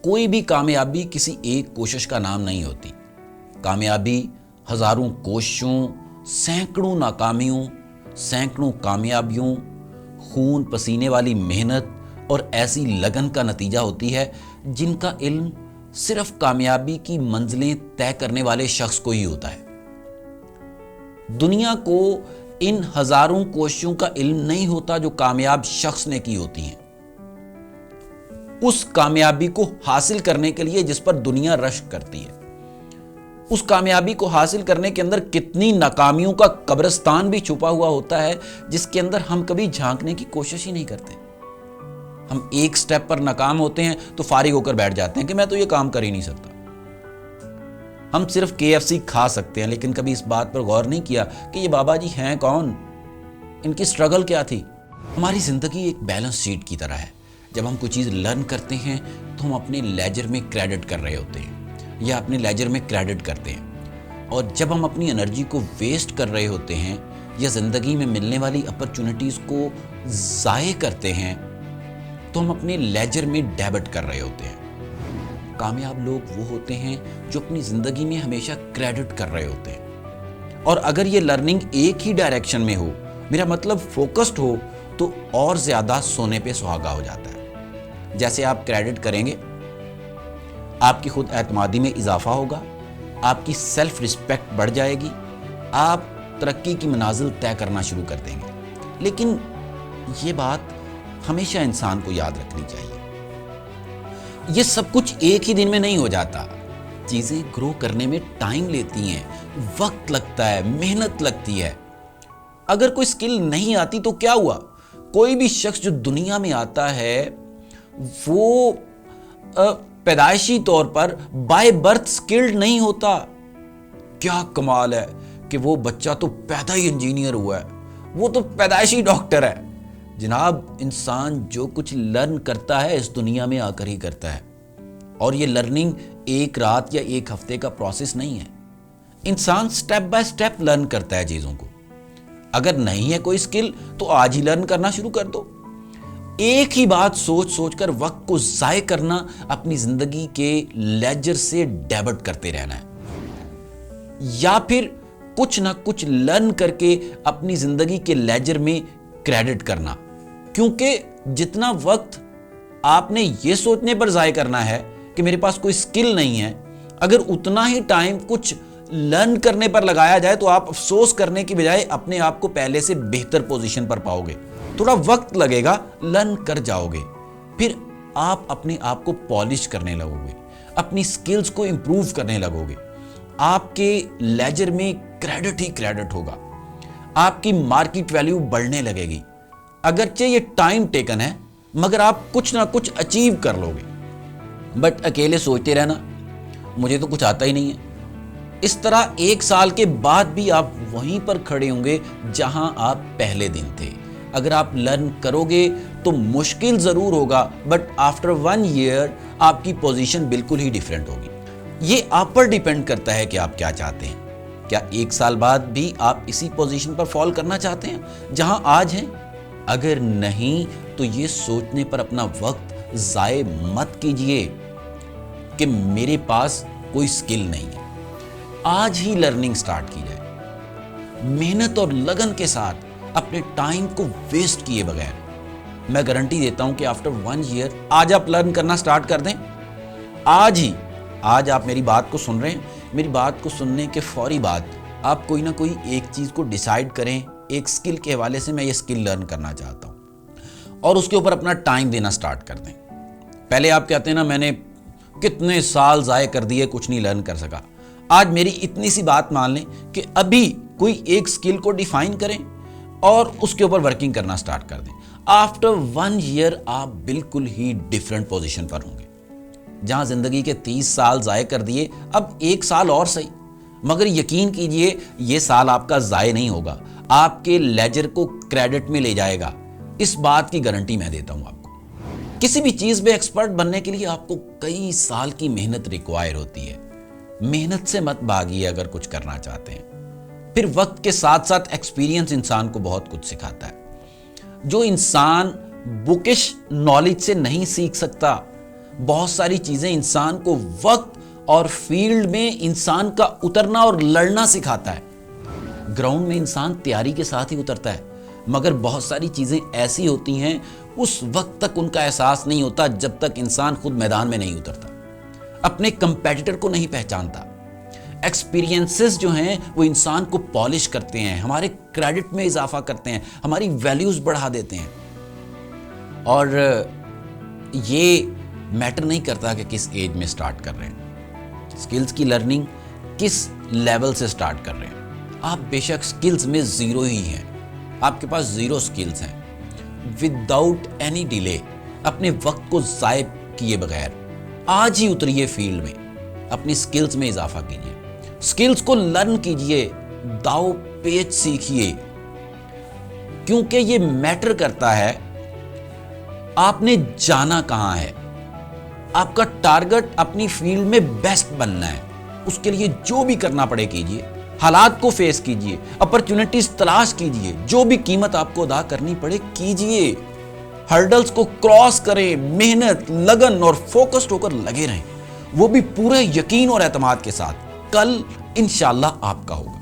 कोई भी कामयाबी किसी एक कोशिश का नाम नहीं होती। कामयाबी हजारों कोशिशों, सैकड़ों नाकामियों, सैकड़ों कामयाबियों, खून पसीने वाली मेहनत और ऐसी लगन का नतीजा होती है जिनका इल्म सिर्फ कामयाबी की मंजिलें तय करने वाले शख्स को ही होता है। दुनिया को इन हजारों कोशिशों का इल्म नहीं होता जो कामयाब शख्स ने की होती हैं। उस कामयाबी को हासिल करने के लिए जिस पर दुनिया रश्क करती है, उस कामयाबी को हासिल करने के अंदर कितनी नाकामियों का कब्रिस्तान भी छुपा हुआ होता है जिसके अंदर हम कभी झांकने की कोशिश ही नहीं करते। हम एक स्टेप पर नाकाम होते हैं तो फारिग होकर बैठ जाते हैं कि मैं तो ये काम कर ही नहीं सकता। हम सिर्फ KFC खा सकते हैं, लेकिन कभी इस बात पर गौर नहीं किया कि ये बाबा जी हैं कौन, इनकी स्ट्रगल क्या थी। हमारी जिंदगी एक बैलेंस शीट की तरह है। जब हम कोई चीज़ लर्न करते हैं तो हम अपने लेजर में क्रेडिट कर रहे होते हैं या अपने लेजर में क्रेडिट करते हैं, और जब हम अपनी एनर्जी को वेस्ट कर रहे होते हैं या ज़िंदगी में मिलने वाली अपॉर्चुनिटीज़ को ज़ाये करते हैं तो हम अपने लेजर में डेबिट कर रहे होते हैं। कामयाब लोग वो होते हैं जो अपनी ज़िंदगी में हमेशा क्रेडिट कर रहे होते हैं, और अगर ये लर्निंग एक ही डायरेक्शन में हो, मेरा मतलब फोकस्ड हो, तो और ज़्यादा सोने पे सुहागा हो जाता है। जैसे आप क्रेडिट करेंगे, आपकी खुद एतमादी में इजाफा होगा, आपकी सेल्फ रिस्पेक्ट बढ़ जाएगी, आप तरक्की की मनाजिल तय करना शुरू कर देंगे। लेकिन ये बात हमेशा इंसान को याद रखनी चाहिए, ये सब कुछ एक ही दिन में नहीं हो जाता। चीज़ें ग्रो करने में टाइम लेती हैं, वक्त लगता है, मेहनत लगती है। अगर कोई स्किल नहीं आती तो क्या हुआ? कोई भी शख्स जो दुनिया में आता है वो पैदाइशी तौर पर बाय बर्थ स्किल्ड नहीं होता। क्या कमाल है कि वो बच्चा तो पैदा ही इंजीनियर हुआ है, वो तो पैदाइशी डॉक्टर है। जनाब, इंसान जो कुछ लर्न करता है इस दुनिया में आकर ही करता है, और ये लर्निंग एक रात या एक हफ्ते का प्रोसेस नहीं है। इंसान स्टेप बाय स्टेप लर्न करता है चीज़ों को। अगर नहीं है कोई स्किल तो आज ही लर्न करना शुरू कर दो। एक ही बात सोच सोच कर वक्त को ज़ाय करना, अपनी जिंदगी के लेजर से डेबिट करते रहना है, या फिर कुछ ना कुछ लर्न करके अपनी जिंदगी के लेजर में क्रेडिट करना। क्योंकि जितना वक्त आपने ये सोचने पर ज़ाय करना है कि मेरे पास कोई स्किल नहीं है, अगर उतना ही टाइम कुछ लर्न करने पर लगाया जाए तो आप अफसोस करने की बजाय अपने आप को पहले से बेहतर पोजीशन पर पाओगे। थोड़ा वक्त लगेगा, लर्न कर जाओगे, फिर आप अपने आप को पॉलिश करने लगोगे, अपनी स्किल्स को इंप्रूव करने लगोगे। आपके लेजर में क्रेडिट ही क्रेडिट होगा, आपकी मार्केट वैल्यू बढ़ने लगेगी। अगरचे ये टाइम टेकन है, मगर आप कुछ ना कुछ अचीव कर लोगे। बट अकेले सोचते रहना मुझे तो कुछ आता ही नहीं है, इस तरह एक साल के बाद भी आप वहीं पर खड़े होंगे जहां आप पहले दिन थे। अगर आप लर्न करोगे तो मुश्किल ज़रूर होगा, बट आफ्टर 1 ईयर आपकी पोजीशन बिल्कुल ही डिफरेंट होगी। ये आप पर डिपेंड करता है कि आप क्या चाहते हैं। क्या एक साल बाद भी आप इसी पोजीशन पर फॉल करना चाहते हैं जहां आज हैं? अगर नहीं तो ये सोचने पर अपना वक्त ज़ाय मत कीजिए कि मेरे पास कोई स्किल नहीं है। आज ही लर्निंग स्टार्ट की जाए, मेहनत और लगन के साथ, अपने टाइम को वेस्ट किए बगैर। मैं गारंटी देता हूं कि आफ्टर 1 ईयर आज आप लर्न करना स्टार्ट कर दें। आज ही, आज आप मेरी बात को सुन रहे हैं, मेरी बात को सुनने के फौरी बाद आप कोई ना कोई एक चीज़ को डिसाइड करें, एक स्किल के हवाले से मैं ये स्किल लर्न करना चाहता हूं, और उसके ऊपर अपना टाइम देना स्टार्ट कर दें। पहले आप कहते हैं ना मैंने कितने साल ज़ाय कर दिए, कुछ नहीं लर्न कर सका। आज मेरी इतनी सी बात मान लें कि अभी कोई एक स्किल को डिफाइन करें और उसके ऊपर वर्किंग करना स्टार्ट कर दें। आफ्टर 1 ईयर आप बिल्कुल ही डिफरेंट पोजीशन पर होंगे। जहां जिंदगी के 30 साल ज़ाय कर दिए, अब 1 साल और सही, मगर यकीन कीजिए ये साल आपका ज़ाय नहीं होगा, आपके लेजर को क्रेडिट में ले जाएगा। इस बात की गारंटी मैं देता हूं आपको। किसी भी चीज में एक्सपर्ट बनने के लिए आपको कई साल की मेहनत रिक्वायर होती है। मेहनत से मत भागिए अगर कुछ करना चाहते हैं। پھر وقت کے ساتھ ساتھ ایکسپیرینس انسان کو بہت کچھ سکھاتا ہے. جو انسان بکش نالج سے نہیں سیکھ سکتا، بہت ساری چیزیں انسان کو وقت اور فیلڈ میں انسان کا اترنا اور لڑنا سکھاتا ہے. گراؤنڈ میں انسان تیاری کے ساتھ ہی اترتا ہے، مگر بہت ساری چیزیں ایسی ہوتی ہیں اس وقت تک ان کا احساس نہیں ہوتا جب تک انسان خود میدان میں نہیں اترتا، اپنے کمپیٹیٹر کو نہیں پہچانتا. ایکسپیرینسز جو ہیں وہ انسان کو پالش کرتے ہیں، ہمارے کریڈٹ میں اضافہ کرتے ہیں، ہماری ویلیوز بڑھا دیتے ہیں. اور یہ میٹر نہیں کرتا کہ کس ایج میں سٹارٹ کر رہے ہیں، سکلز کی لرننگ کس لیول سے سٹارٹ کر رہے ہیں. آپ بے شک سکلز میں زیرو ہی ہیں، آپ کے پاس زیرو سکلز ہیں، وداؤٹ اینی ڈیلے، اپنے وقت کو ضائع کیے بغیر آج ہی اتریے فیلڈ میں، اپنی سکلز میں اضافہ کیجیے، سکلز کو لرن کیجیے، داؤ پیچ سیکھیے، کیونکہ یہ میٹر کرتا ہے آپ نے جانا کہاں ہے. آپ کا ٹارگٹ اپنی فیلڈ میں بیسٹ بننا ہے، اس کے لیے جو بھی کرنا پڑے کیجیے، حالات کو فیس کیجیے، اپرچونٹیز تلاش کیجیے، جو بھی قیمت آپ کو ادا کرنی پڑے کیجیے، ہرڈلز کو کراس کریں، محنت، لگن اور فوکسڈ ہو کر لگے رہیں، وہ بھی پورے یقین اور اعتماد کے ساتھ. کل انشاءاللہ آپ کا ہوگا.